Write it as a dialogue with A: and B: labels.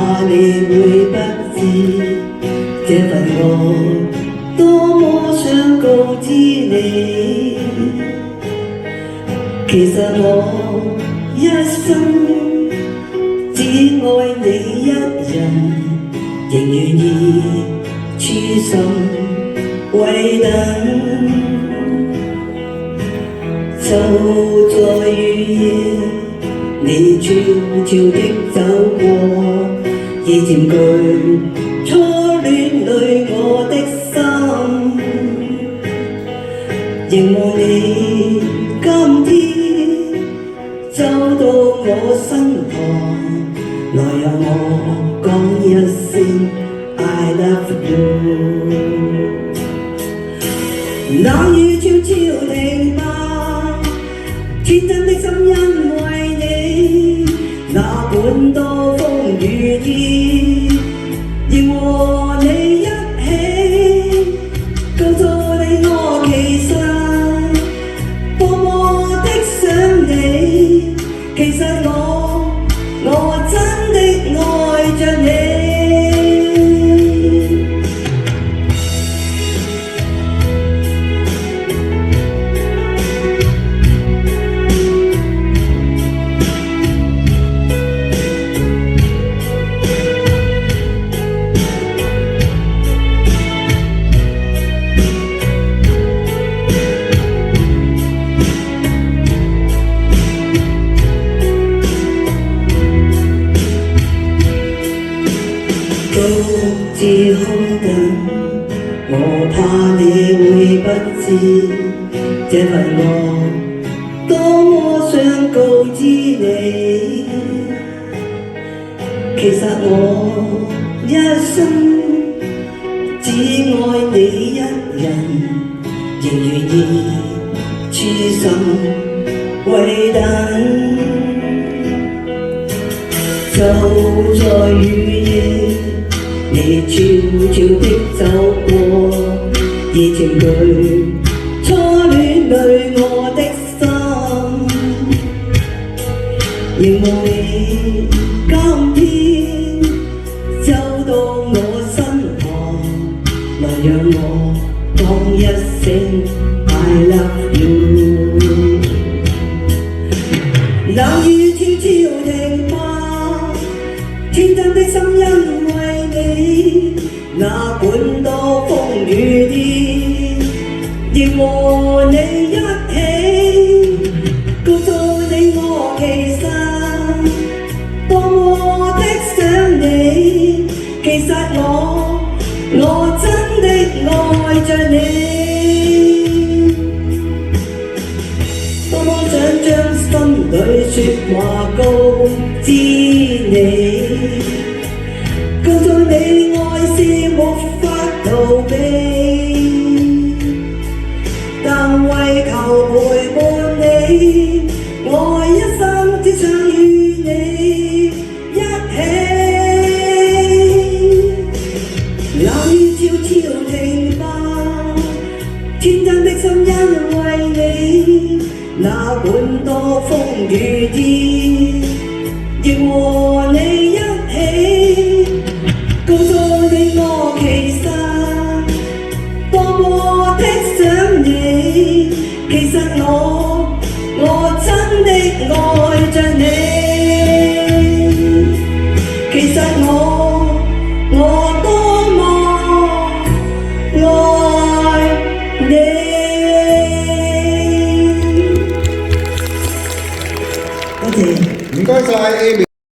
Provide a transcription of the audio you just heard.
A: 怕你會不知，這份愛多麼想告知你。其實我一生只愛你一人，仍願意痴心為等。就在雨夜，你悄悄的走過，已佔據初戀裏我的心。凝望你今天走到我身旁，來讓我講一聲 I love you。冷雨悄悄停吧，天真的心因為你，哪管多風雨天，仍和你一起，告訴你我其實多麼的想你，其實我真的愛着你。獨自空等，我怕你會不知，這份愛多麼想告知你。其實我一生只愛你一人，仍願意痴心為等。就在雨夜，你悄悄的走過，已佔據初戀裏我的心。凝望你今天走到我身旁，來讓我講一聲 I love you。冷雨悄悄停吧，天真的心因為你，哪管多風雨天，仍和你一起，告訴你我其實多麼的想你，其實我真的愛着你。多麼想將心裏說話告知你，告訴你愛是沒法逃避，但為求陪伴你，我一生只想與你一起。冷雨悄悄停吧，天真的心因為你，哪管多風雨天，仍和你一起，告訴你我其實多麼的想你，其實我真的愛着你，其實我多麼愛你。多謝。
B: 唔該晒 Amy。